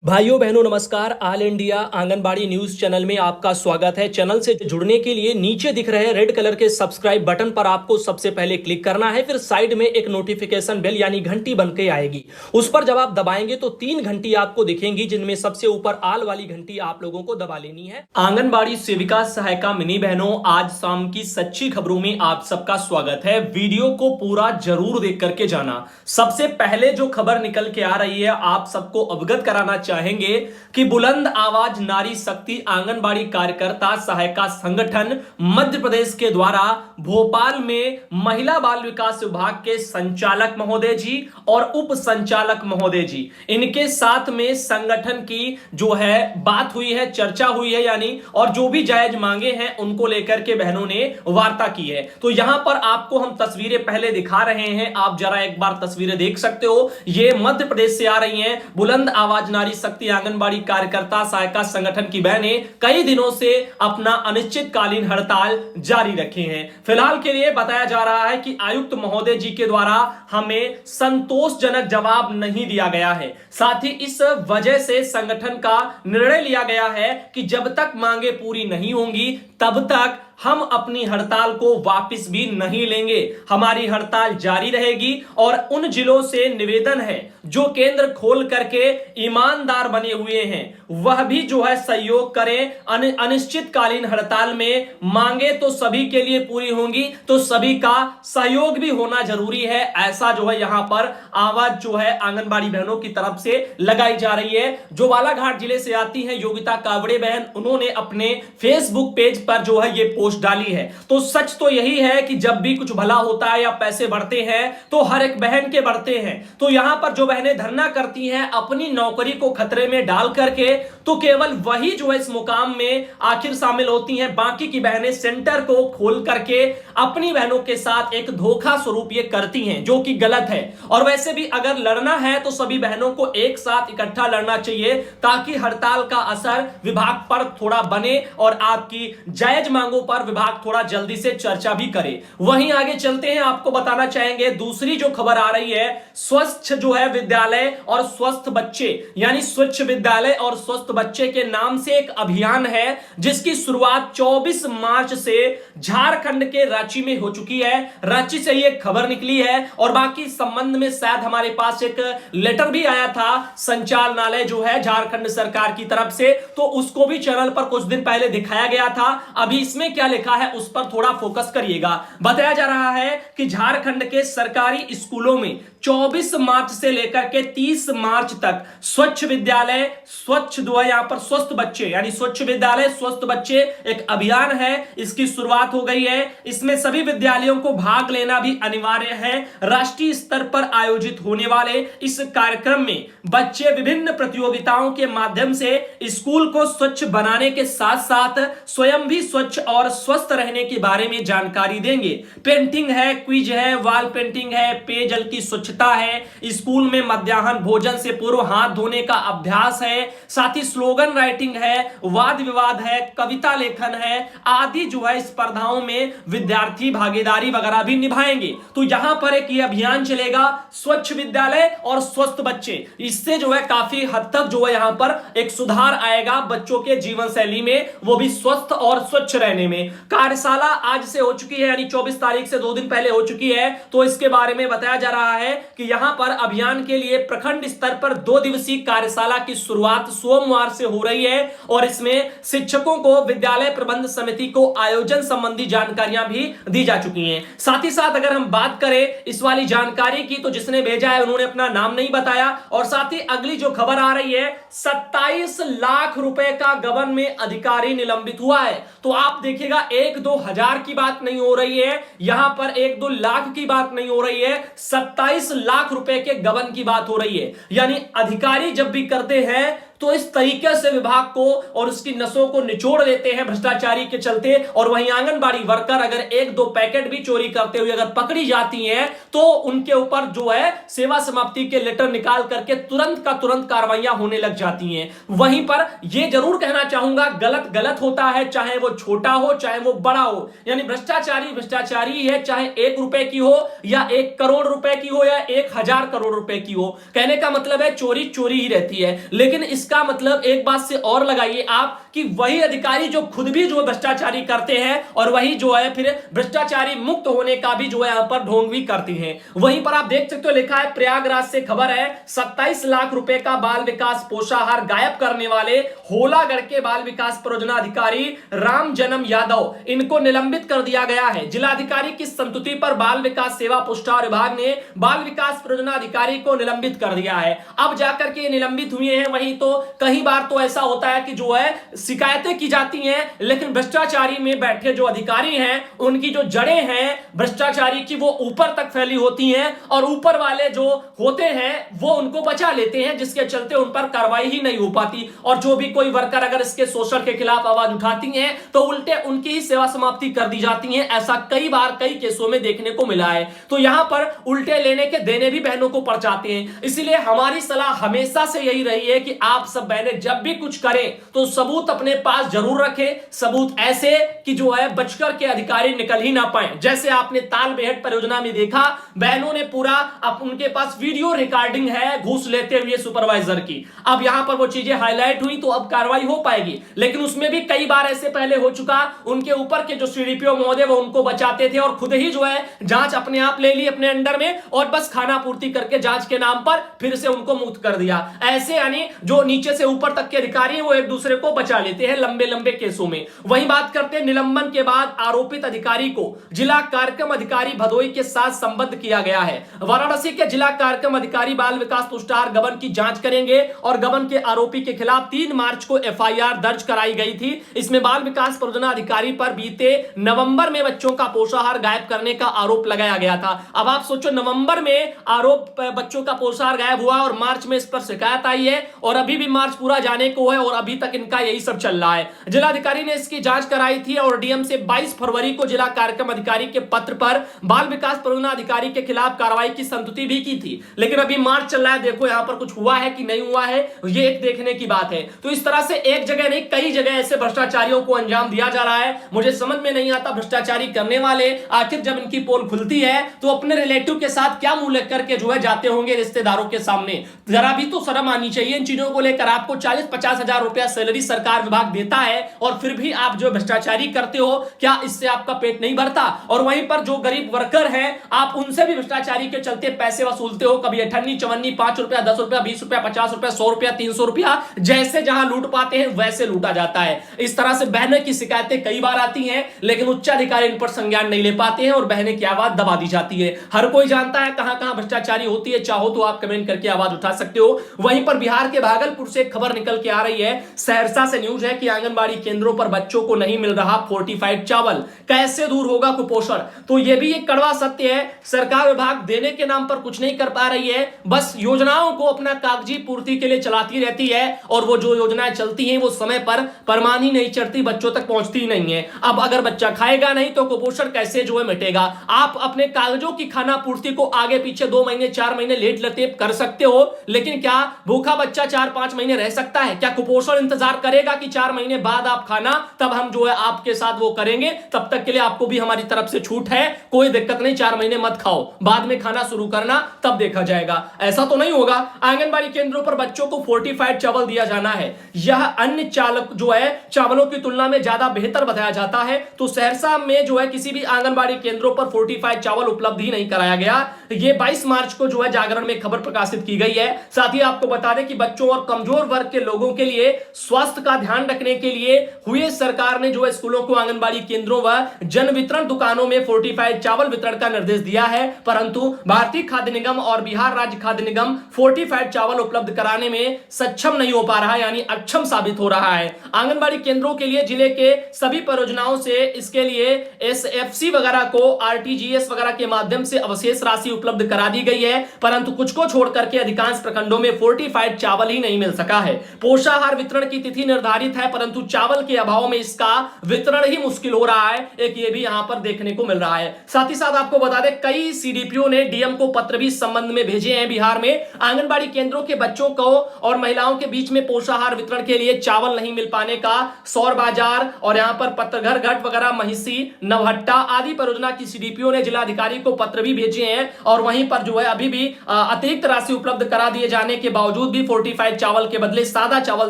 भाइयों बहनों नमस्कार। All India anganwadi news channel में आपका स्वागत है। चैनल से जुड़ने के लिए नीचे दिख रहे रेड कलर के सब्सक्राइब बटन पर आपको सबसे पहले क्लिक करना है। फिर साइड में एक नोटिफिकेशन बेल यानी घंटी बन के आएगी, उस पर जब आप दबाएंगे तो 3 घंटी आपको दिखेंगी, जिनमें सबसे ऊपर आल वाली घंटी आप लोगों को दबा लेनी है। आंगनबाड़ी सेविका सहायिका मिनी बहनों, आज शाम की सच्ची खबरों में आप सबका स्वागत है। वीडियो को पूरा जरूर देख करके जाना। सबसे पहले जो खबर निकल के आ रही है, आप सबको अवगत कराना चाहेंगे कि बुलंद आवाज नारी शक्ति आंगनबाड़ी कार्यकर्ता सहायिका संगठन मध्य प्रदेश के द्वारा भोपाल में महिला बाल विकास विभाग के संचालक महोदय जी और उप संचालक महोदय जी, इनके साथ में संगठन की जो है बात हुई है, चर्चा हुई है यानी, और जो भी जायज मांगे हैं उनको लेकर के बहनों ने वार्ता की है। तो यहां पर आपको हम तस्वीरें पहले दिखा रहे हैं, आप जरा एक बार तस्वीरें देख सकते हो। ये मध्य प्रदेश से आ रही हैं। बुलंद आवाज नारी शक्ति आंगनबाड़ी कार्यकर्ता सहायिका संगठन की बहनें कई दिनों से अपना अनिश्चितकालीन हड़ताल जारी रखे हैं। फिलहाल के लिए बताया जा रहा है कि आयुक्त महोदय जी के द्वारा हमें संतोषजनक जवाब नहीं दिया गया है। साथ ही इस वजह से संगठन का निर्णय लिया गया है कि जब तक मांगे पूरी नहीं होंगी तब तक हम अपनी हड़ताल को वापस भी नहीं लेंगे। हमारी हड़ताल जारी रहेगी और उन जिलों से निवेदन है जो केंद्र खोल करके ईमानदार बने हुए हैं, वह भी जो है सहयोग करें। अनिश्चितकालीन हड़ताल में मांगे तो सभी के लिए पूरी होंगी, तो सभी का सहयोग भी होना जरूरी है। ऐसा जो है यहां पर आवाज जो है आंगनबाड़ी बहनों की तरफ से लगाई जा रही है। जो बालाघाट जिले से आती है योगिता कावड़े बहन, उन्होंने अपने फेसबुक पेज पर जो है ये पोस्ट डाली है। तो सच तो यही है कि जब भी कुछ भला होता है या पैसे बढ़ते हैं तो हर एक बहन के बढ़ते हैं। तो यहां पर जो बहनें धरना करती हैं अपनी नौकरी को खतरे में डाल करके, तो केवल वही जो है इस मुकाम में आखिर शामिल होती हैं। बाकी की बहनें सेंटर को खोल करके अपनी बहनों के साथ एक धोखा स्वरूप ये करती हैं, जो कि गलत है। और वैसे भी अगर लड़ना है तो सभी बहनों को एक साथ इकट्ठा लड़ना चाहिए, ताकि हड़ताल का असर विभाग पर थोड़ा बने और आपकी जायज मांगों पर विभाग थोड़ा जल्दी से चर्चा भी करे। वहीं आगे चलते हैं, आपको बताना चाहेंगे दूसरी जो खबर आ रही है, स्वच्छ जो है विद्यालय और स्वस्थ बच्चे यानी स्वच्छ विद्यालय और स्वस्थ बच्चे के नाम से एक अभियान है, जिसकी शुरुआत 24 मार्च से झारखंड के रांची में हो चुकी है। रांची से ये खबर निकली है और बाकी संबंध में शायद हमारे पास एक लेटर भी आया था संचालनालय जो है झारखंड सरकार की तरफ से, तो उसको भी चैनल पर कुछ दिन पहले दिखाया गया था। अभी इसमें क्या लिखा है उस पर थोड़ा फोकस करिएगा। बताया जा रहा है कि झारखंड के सरकारी स्कूलों में 24 मार्च से लेकर के 30 मार्च तक स्वच्छ विद्यालय स्वच्छ जो है यहां पर स्वस्थ बच्चे यानी स्वच्छ विद्यालय स्वस्थ बच्चे एक अभियान है, इसकी शुरुआत हो गई है। इसमें सभी विद्यालयों को भाग लेना भी अनिवार्य है। राष्ट्रीय स्तर पर आयोजित होने वाले इस कार्यक्रम में बच्चे विभिन्न प्रतियोगिताओं के माध्यम से स्कूल को स्वच्छ बनाने के साथ साथ स्वयं भी स्वच्छ और स्वस्थ रहने के बारे में जानकारी देंगे। पेंटिंग है, क्विज है, वॉल पेंटिंग है, पेयजल की स्वच्छता है, स्कूल में मध्याह्न भोजन से पूर्व हाथ धोने का अभ्यास है, साथ ही स्लोगन राइटिंग है, वाद विवाद है, कविता लेखन है आदि जो है स्पर्धाओं में विद्यार्थी भागीदारी वगैरह भी निभाएंगे। तो यहां पर एक ये अभियान चलेगा स्वच्छ विद्यालय और स्वस्थ बच्चे। इससे जो है काफी हद तक जो है यहां पर एक सुधार आएगा बच्चों के जीवन शैली में, वो भी स्वस्थ और स्वच्छ रहने में। कार्यशाला आज से हो चुकी है यानी 24 तारीख से 2 दिन पहले हो चुकी है। तो इसके बारे में बताया जा रहा है कि यहां पर अभियान के लिए प्रखंड स्तर पर 2 दिवसीय कार्यशाला की शुरुआत सोमवार से हो रही है और इसमें शिक्षकों को विद्यालय प्रबंध समिति को आयोजन संबंधी जानकारियां भी दी जा चुकी हैं। साथ ही साथ अगर हम बात करें इस वाली जानकारी की, तो जिसने भेजा है उन्होंने अपना नाम नहीं बताया। और साथ ही अगली जो खबर आ रही है, 27 लाख रुपए का गबन में अधिकारी निलंबित हुआ है। तो आप देखिएगा 1-2 हजार की बात नहीं हो रही है, यहां पर 1-2 लाख की बात नहीं हो रही है, 27 लाख रुपए के गबन की बात हो रही है। यानी अधिकारी जब भी करते हैं तो इस तरीके से विभाग को और उसकी नसों को निचोड़ देते हैं भ्रष्टाचारी के चलते। और वहीं आंगनबाड़ी वर्कर अगर 1-2 पैकेट भी चोरी करते हुए अगर पकड़ी जाती हैं तो उनके ऊपर जो है सेवा समाप्ति के लेटर निकाल करके तुरंत का तुरंत कार्रवाइयां होने लग जाती हैं। वहीं पर यह जरूर कहना चाहूंगा, गलत गलत होता है, चाहे वो छोटा हो चाहे वो बड़ा हो। यानी भ्रष्टाचारी भ्रष्टाचारी है, चाहे 1 रुपए की हो या 1 करोड़ रुपए की हो या 1000 करोड़ रुपए की हो। कहने का मतलब है चोरी चोरी ही रहती है। लेकिन इसका इसका मतलब एक बात से और लगाइए आप कि वही अधिकारी जो खुद भी जो भ्रष्टाचारी करते हैं और वही जो है फिर भ्रष्टाचारी मुक्त होने का भी जो है यहां पर ढोंग भी करती हैं। वहीं पर आप देख सकते हो लिखा है प्रयागराज से खबर है 27 लाख रुपए का बाल विकास पोषाहार गायब करने वाले होलागढ़ के बाल विकास परियोजना अधिकारी राम जन्म यादव इनको निलंबित कर दिया गया है। जिलाधिकारी की संस्तुति पर बाल विकास सेवा पुरस्कार विभाग ने बाल विकास परियोजना अधिकारी को निलंबित कर दिया है। अब जाकर के निलंबित हुए हैं। वहीं तो कई बार तो ऐसा होता है कि जो है शिकायतें की जाती हैं, लेकिन भ्रष्टाचारी में बैठे जो अधिकारी हैं उनकी जो जड़ें हैं भ्रष्टाचारी की वो ऊपर तक फैली होती हैं और ऊपर वाले जो होते हैं वो उनको बचा लेते हैं, जिसके चलते उन पर कार्रवाई ही नहीं हो पाती। और जो भी कोई वर्कर अगर इसके शोषण के खिलाफ आवाज उठाती हैं तो उल्टे उनकी ही सेवा समाप्ति कर दी जाती है। ऐसा कई बार कई केसों में देखने को मिला है। तो यहां पर उल्टे लेने के देने भी बहनों को पड़ जाते हैं। इसलिए हमारी सलाह हमेशा से यही रही है कि आप सब बहनें जब भी कुछ करें तो सबूत अपने पास जरूर रखें, सबूत ऐसे कि जो है बचकर के अधिकारी निकल ही ना पाए। जैसे आपने ताल बेहट परियोजना में देखा, बहनों ने पूरा अब उनके पास वीडियो रिकॉर्डिंग है घूस लेते हुए सुपरवाइजर की। अब यहां पर वो चीजें हाईलाइट हुई तो अब कार्रवाई हो पाएगी, लेकिन उसमें भी कई बार ऐसे पहले हो चुका, उनके ऊपर के जो सीडीपीओ महोदय वो उनको बचाते थे और खुद ही जो है जांच अपने आप ले ली अपने अंडर में और बस खाना पूर्ति करके जांच के नाम पर फिर से उनको मुक्त कर दिया। ऐसे यानी जो नीचे से ऊपर तक के अधिकारी हैं वो एक दूसरे को बचा लेते हैं लंबे लंबे केसों में। वहीं बात करते हैं निलंबन के बाद आरोपित अधिकारी को जिला कार्यक्रम अधिकारी भदोई के साथ संबद्ध किया गया है। वाराणसी के जिला कार्यक्रम अधिकारी बाल विकास पुरस्कार गबन की जांच करेंगे और गबन के आरोपी के खिलाफ 3 मार्च को एफआईआर दर्ज कराई गई थी। इसमें बाल विकास परियोजना अधिकारी पर बीते नवंबर में बच्चों का पोषाहार गायब करने का आरोप लगाया गया था। अब आप सोचो, नवंबर में आरोप बच्चों का पोषाहार गायब हुआ और मार्च में इस पर शिकायत आई है और अभी भी मार्च पूरा जाने को है और अभी तक इनका यही सब चल रहा है। जिलाधिकारी ने इसकी जांच कराई थी और डीएम से 22 फरवरी को जिला कार्यक्रम अधिकारी के पत्र पर बाल विकास परियोजना अधिकारी के खिलाफ कार्रवाई की संस्तुति भी की थी। लेकिन अभी मार्च चल रहा है, देखो यहां पर कुछ हुआ है कि नहीं हुआ है, ये एक देखने की बात है। तो इस तरह से एक जगह नहीं कई जगह ऐसे भ्रष्टाचारियों को अंजाम दिया जा रहा है। मुझे समझ में नहीं आता भ्रष्टाचारी करने वाले आखिर जब इनकी पोल खुलती है तो अपने रिलेटिव के साथ क्या मुंह लेकर के जो है जाते होंगे रिश्तेदारों के सामने। जरा भी तो शर्म आनी चाहिए इन चीजों को लेकर। आपको 40-50 हजार रुपया सैलरी सरकार विभाग देता है और फिर भी आप जो भ्रष्टाचारी करते हो, क्या इससे आपका पेट नहीं भरता? और वहीं पर जो गरीब वर्कर हैं आप उनसे भी भ्रष्टाचारी के चलते पैसे वसूलते हो, कभी 58-54 5 रुपया 10 रुपया 20 रुपया 50 रुपया 100 रुपया 300 रुपया, जैसे जहां लूट पाते हैं वैसे लूटा जाता है। इस तरह से बहनों की शिकायतें कई बार आती हैं, लेकिन उच्चाधिकारी इन पर संज्ञान नहीं ले पाते हैं और बहनें की आवाज दबा दी जाती है। हर कोई जानता है कहां कहां भ्रष्टाचारी होती है, चाहो तो आप कमेंट करके आवाज उठा सकते हो। वहीं पर बिहार के भागलपुर से खबर निकल के आ रही है, सहरसा से न्यूज है कि आंगनबाड़ी केंद्रों पर बच्चों को नहीं मिल रहा फोर्टिफाइड चावल, कैसे दूर होगा कुपोषण? तो यह भी एक कड़वा सत्य है, सरकार विभाग देने के नाम पर कुछ नहीं कर पा रही है, बस योजनाओं को अपना कागजी पूर्ति के लिए चलाती रहती है और वो जो योजनाएं चलती हैं वो समय पर परवान ही नहीं चढ़ती, बच्चों तक पहुंचती नहीं है। अब अगर बच्चा खाएगा नहीं तो कुपोषण कैसे जो है मिटेगा? आप अपने कागजों की खाना पूर्ति को आगे पीछे 2 महीने 4 महीने लेट लतेप कर सकते हो, लेकिन क्या भूखा बच्चा 4-5 महीने रह सकता है? क्या कुपोषण इंतजार करेगा कि 4 महीने बाद आप खाना तब हम जो है आपके साथ वो करेंगे? तब तक के लिए आपको भी हमारी तरफ से छूट है, कोई दिक्कत नहीं, 4 महीने मत खाओ, बाद में खाना शुरू करना तब देखा जाएगा। ऐसा तो नहीं होगा। आंगनबाड़ी केंद्रों पर बच्चों को फोर्टिफाइड चावल दिया जाना है, यह अन्य चालक जो है चावलों की तुलना में ज्यादा बेहतर बताया जाता है। तो सहरसा में जो है किसी भी आंगनबाड़ी केंद्रों पर फोर्टिफाइड चावल उपलब्ध ही नहीं कराया गया। ये 22 मार्च को जो है जागरण में खबर प्रकाशित की गई है। साथ ही आपको बता दें कि बच्चों और कमजोर वर्ग के लोगों के लिए स्वास्थ्य का ध्यान रखने के लिए हुए सरकार ने जो है स्कूलों को आंगनबाड़ी केंद्रों व जन वितरण दुकानों में फोर्टिफाइड चावल वितरण का निर्देश दिया है, परंतु भारतीय खाद्य निगम और बिहार राज्य खाद्य निगम फोर्टिफाइड चावल उपलब्ध कराने में सक्षम नहीं हो पा रहा है, यानी अक्षम साबित हो रहा है। आंगनबाड़ी केंद्रों के लिए जिले के सभी परियोजनाओं से इसके लिए एसएफसी वगैरह को आरटीजीएस वगैरह के माध्यम से अवशेष राशि उपलब्ध करा दी गई है, परंतु कुछ को छोड़ करके अधिकांश प्रखंडों में फोर्टिफाइड चावल ही नहीं मिल सका है। पोषाहार वितरण की तिथि निर्धारित है, परंतु चावल के अभाव में इसका वितरण ही मुश्किल हो रहा है, एक ये भी यहां पर देखने को मिल रहा है। साथ ही साथ आपको बता दें कई सीडीपीओ ने डीएम को पत्र भी इस संबंध में भेजे हैं। बिहार में आंगनबाड़ी केंद्रों के बच्चों को और महिलाओं के बीच में पोषाहार वितरण के लिए चावल नहीं मिल पाने का सौर बाजार और यहां पर पत्रघर घाट वगैरह महिसी नवहट्टा आदि परियोजना की सीडीपीओ ने जिलाधिकारी को पत्र भी भेजे हैं और वहीं पर जो है अभी भी अतिरिक्त राशि उपलब्ध करा दिए जाने के बावजूद भी फोर्टिफाइड चावल चावल के बदले सादा चावल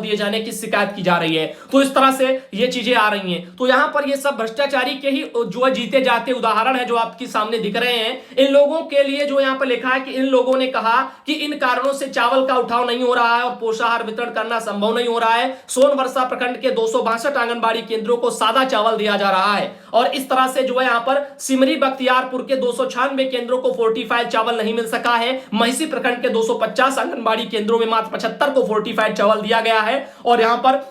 दिए जाने की शिकायत की जा रही है। तो इस तरह से ये चीजें आ रही हैं। तो यहां पर ये सब भ्रष्टाचारी के ही जो जीते जाते उदाहरण है जो आपके सामने दिख रहे हैं। इन लोगों के लिए जो यहां पर लिखा है कि इन लोगों ने कहा कि इन कारणों से चावल का उठाव नहीं हो रहा है और पोषाहार वितरण करना संभव नहीं हो रहा है। सोनवर्षा प्रखंड के 262 आंगनबाड़ी केंद्रों को सादा चावल दिया जा रहा है और इस तरह से जो है यहां पर सिमरी बख्तियारपुर के 296 केंद्रों को फोर्टिफाइड चावल नहीं मिल सका है। महिसी प्रखंड के 250 आंगनबाड़ी केंद्रों में मात्र 75 को फोर्टिफाइड चावल दिया गया है और यहां पर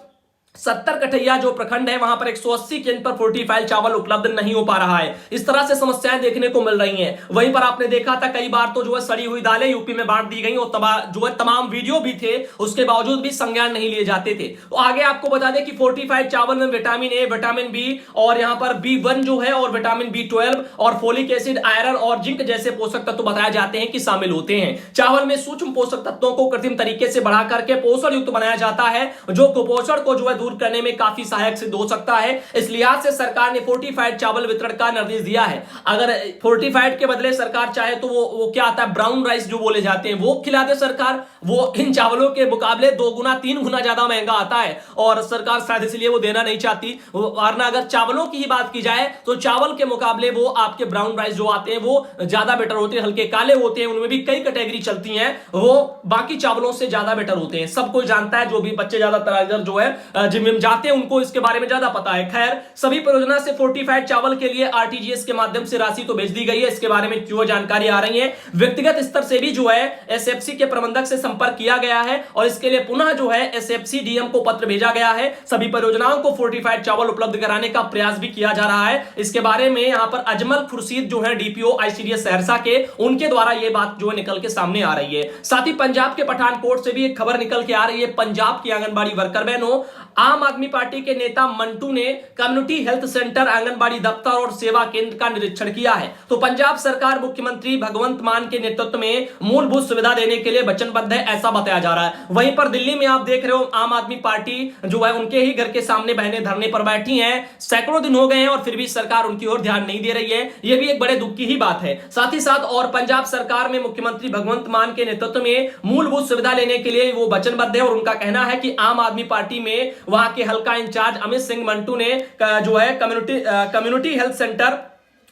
70 कठैया जो प्रखंड है वहां पर 180 केंद्र पर फोर्टिफाइड चावल उपलब्ध नहीं हो पा रहा है। इस तरह से समस्याएं देखने को मिल रही हैं। वहीं पर आपने देखा था कई बार तो जो है सड़ी हुई दालें यूपी में बांट दी गई और जो है तमाम वीडियो भी थे, उसके बावजूद भी संज्ञान नहीं लिए जाते थे। तो आगे आपको बता दें कि फोर्टिफाइड चावल में विटामिन ए, विटामिन बी और यहां पर B1 जो है और विटामिन B12 और फोलिक एसिड, आयरन और जिंक जैसे पोषक तत्व बताए जाते हैं कि शामिल होते हैं। चावल में सूक्ष्म पोषक तत्वों को कृत्रिम तरीके से बढ़ा करके पोषण युक्त बनाया जाता है जो कुपोषण को जो है दूर करने में काफी सहायक सिद्ध हो सकता है। इस लिहाज से सरकार ने फोर्टिफाइड चावल वितरण का निर्देश दिया है। अगर फोर्टिफाइड के बदले सरकार चाहे तो वो क्या आता है, ब्राउन राइस जो बोले जाते हैं वो खिला दे सरकार। वो इन चावलों के मुकाबले 2 गुना 3 गुना ज्यादा महंगा आता है और सरकार शायद इसलिए वो देना नहीं चाहती। वरना अगर चावलों की ही बात की जाए तो चावल के मुकाबले वो आपके ब्राउन राइस जो आते हैं वो ज्यादा बेटर होते हैं, हल्के काले होते हैं, उनमें भी कई कैटेगरी चलती हैं, वो बाकी चावलों से ज्यादा बेटर होते हैं। सब कोई जानता है, जो भी बच्चे ज्यादातर जो है जिम में जाते हैं उनको इसके बारे में ज्यादा पता है। खैर, सभी परियोजना से फोर्टिफाइड चावल के लिए आरटीजीएस के माध्यम से राशि तो भेज दी गई है। इसके बारे में जो जानकारी आ रही है, व्यक्तिगत स्तर से भी जो है एसएफसी के प्रबंधक से संपर्क किया गया है और इसके लिए पुनः जो है एसएफसी डीएम को पत्र भेजा गया है। सभी परियोजनाओं को फोर्टिफाइड चावल उपलब्ध कराने का प्रयास भी किया जा रहा है। इसके बारे में यहां पर अजमल खुर्शीद जो है डीपीओ आईसीडीएस सहरसा के, उनके द्वारा यह बात जो है निकल के सामने आ रही है। साथ ही पंजाब के पठानकोट से भी एक खबर निकल के आ रही है। पंजाब की आंगनबाड़ी वर्कर बहनों, आम आदमी पार्टी के नेता मंटू ने कम्युनिटी हेल्थ सेंटर, आंगनबाड़ी दफ्तर और सेवा केंद्र का निरीक्षण किया है। तो पंजाब सरकार मुख्यमंत्री भगवंत मान के नेतृत्व में मूलभूत सुविधा देने के लिए वचनबद्ध है, ऐसा बताया जा रहा है। वहीं पर दिल्ली में आप देख रहे हो आम आदमी पार्टी जो है उनके ही घर के सामने बहनें धरने पर बैठी हैं। सैकड़ों दिन हो गए हैं और फिर भी सरकार उनकी ओर ध्यान नहीं दे रही है। यह भी एक बड़े दुख की ही बात है। साथ ही साथ और पंजाब सरकार में मुख्यमंत्री भगवंत मान के नेतृत्व में मूलभूत सुविधा लेने के लिए वो वचनबद्ध है और उनका कहना है कि आम आदमी पार्टी में वहां के हल्का इंचार्ज अमित सिंह मंटू ने जो है community health centre,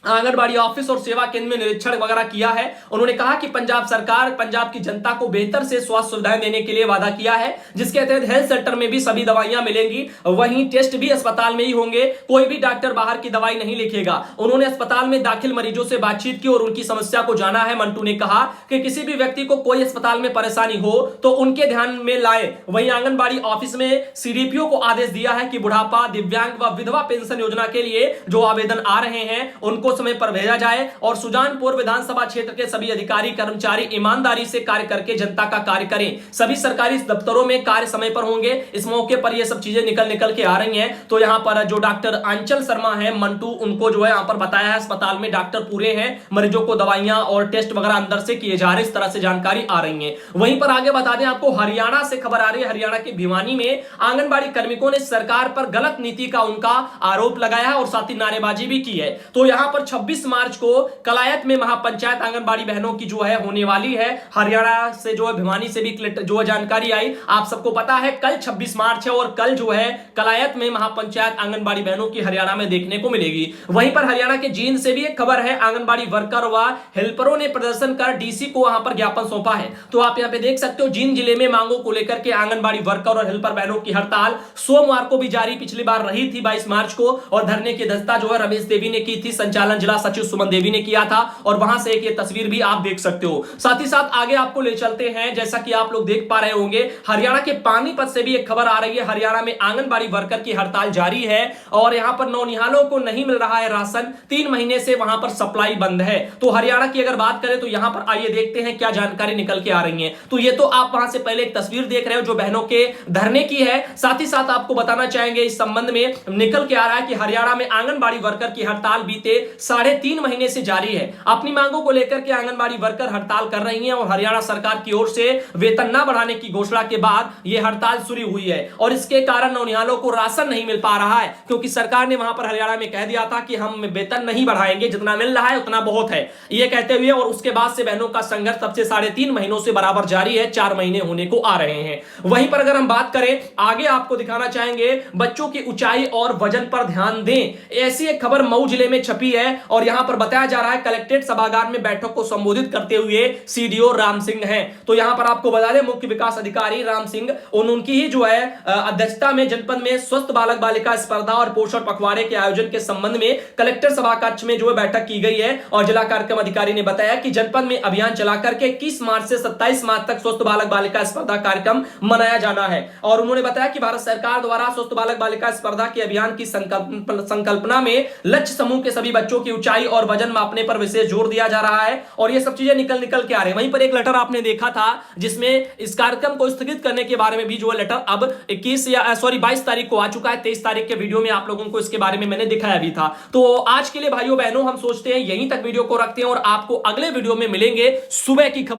anganwadi office और सेवा केंद्र में निरीक्षण वगैरह किया है। उन्होंने कहा कि पंजाब सरकार पंजाब की जनता को बेहतर से स्वास्थ्य सुविधाएं देने के लिए वादा किया है, जिसके तहत हेल्थ सेंटर में भी सभी दवाइयां मिलेंगी, वहीं टेस्ट भी अस्पताल में ही होंगे, कोई भी डॉक्टर बाहर की दवाई नहीं लिखेगा। उन्होंने अस्पताल में दाखिल मरीजों से बातचीत की और उनकी समस्या को जाना है। मंटू ने कहा कि किसी भी व्यक्ति को कोई अस्पताल में परेशानी हो तो उनके ध्यान में लाए। वहीं आंगनबाड़ी ऑफिस में सीडीपीओ को आदेश दिया है कि बुढ़ापा, दिव्यांग व विधवा पेंशन योजना के लिए जो आवेदन आ रहे हैं उनको समय पर भेजा जाए और सुजानपुर विधानसभा क्षेत्र के सभी अधिकारी कर्मचारी ईमानदारी से कार्य करके जनता का कार्य करें। सभी सरकारी दफ्तरों में कार्य समय पर होंगे। इस मौके पर ये सब चीजें निकल के आ रही हैं। तो यहां पर जो डॉक्टर आंचल शर्मा है मंटू, उनको जो है यहां पर बताया है अस्पताल में डॉक्टर पूरे हैं, मरीजों को दवाइयां और टेस्ट वगैरह अंदर से किए जा रहे हैं। इस तरह से जानकारी आ रही है। वहीं पर आगे बता दें आपको, हरियाणा से खबर आ रही है। हरियाणा के भिवानी में आंगनबाड़ी कार्मिकों ने सरकार पर गलत नीति का उनका आरोप लगाया है और साथ ही नारेबाजी भी की है। तो यहां पर 26 मार्च को कलायत में महापंचायत आंगनबाड़ी बहनों की जो है होने वाली है। हरियाणा से जो है भिवानी से भी जो है जानकारी आई। आप सबको पता है कल 26 मार्च है और कल जो है कलायत में महापंचायत आंगनबाड़ी बहनों की हरियाणा में देखने को मिलेगी। वहीं पर हरियाणा के जींद से भी एक खबर है। आंगनबाड़ी वर्कर व हेल्परों ने प्रदर्शन कर डीसी को वहां पर ज्ञापन सौंपा है। तो आप यहां पे देख सकते हो जींद जिले में मांगों को लेकर के आंगनबाड़ी वर्कर और हेल्पर बहनों की हड़ताल सोमवार को भी जारी पिछली बार रही थी 22 मार्च को, और धरने की अध्यक्षता जो है रमेश देवी ने की थी, संचालन जिला सचिव सुमन देवी ने किया था और वहां से एक ये तस्वीर भी आप देख सकते हो। साथ ही साथ आगे आपको ले चलते हैं, जैसा कि आप लोग देख पा रहे होंगे हरियाणा के पानीपत से भी एक खबर आ रही है। हरियाणा में आंगनबाड़ी वर्कर की हड़ताल जारी है और यहां पर नौनिहालों को नहीं मिल रहा है राशन, 3 महीने से वहां पर सप्लाई बंद है। तो हरियाणा की अगर बात करें तो यहां पर आइए देखते हैं क्या जानकारी निकल के आ रही है। तो ये तो आप वहां से पहले एक तस्वीर देख रहे हो जो बहनों के धरने की है। साथ ही साथ आपको बताना चाहेंगे इस संबंध में निकल के आ रहा है कि हरियाणा में आंगनबाड़ी वर्कर की हड़ताल बीते 3.5 महीने से जारी है। अपनी मांगों को लेकर के आंगनबाड़ी वर्कर हड़ताल कर रही हैं और हरियाणा सरकार की ओर से वेतन न बढ़ाने की घोषणा के बाद यह हड़ताल शुरू हुई है और इसके कारण नौनिहालों को राशन नहीं मिल पा रहा है, क्योंकि सरकार ने वहां पर हरियाणा में कह दिया था कि हम वेतन नहीं बढ़ाएंगे, जितना मिल रहा है उतना बहुत है, यह कहते हुए। और उसके बाद से बहनों का संघर्ष तब से 3.5 महीनों से बराबर जारी है, 4 महीने होने को आ रहे हैं। वहीं पर अगर हम बात करें, आगे आपको दिखाना चाहेंगे, बच्चों की ऊंचाई और वजन पर ध्यान दें, ऐसी एक खबर मऊ जिले में छपी है और यहां पर बताया जा रहा है कलेक्ट्रेट सभागार में बैठक को संबोधित करते हुए सीडीओ राम सिंह हैं। तो यहां पर आपको बता दें, मुख्य विकास अधिकारी राम सिंह उनकी ही जो है अध्यक्षता में जनपद में स्वस्थ बालक बालिका स्पर्धा और पोषण पखवाड़े के आयोजन के संबंध में कलेक्टर सभा कक्ष में जो है बैठक की गई है और जिला कार्यक्रम अधिकारी ने बताया कि जनपद में अभियान चलाकर के 21 मार्च से 27 मार्च तक स्वस्थ बालक बालिका स्पर्धा कार्यक्रम मनाया जाना है। और उन्होंने बताया कि भारत सरकार द्वारा स्वस्थ बालक बालिका स्पर्धा के अभियान की संकल्पना में लक्ष्य समूह के सभी बच्चों की ऊंचाई और वजन मापने पर विशेष जोर दिया जा रहा है और ये सब चीजें निकल के आ रही है। वहीं पर एक लेटर आपने देखा था जिसमें इस कार्यक्रम को स्थगित करने के बारे में भी जो लेटर अब 22 तारीख को आ चुका है। 23 तारीख के वीडियो में आप लोगों को इसके बारे में मैंने दिखाया भी था। तो आज के लिए भाइयों बहनों हम सोचते हैं यहीं तक वीडियो को रखते हैं और आपको अगले वीडियो में मिलेंगे सुबह की खबर।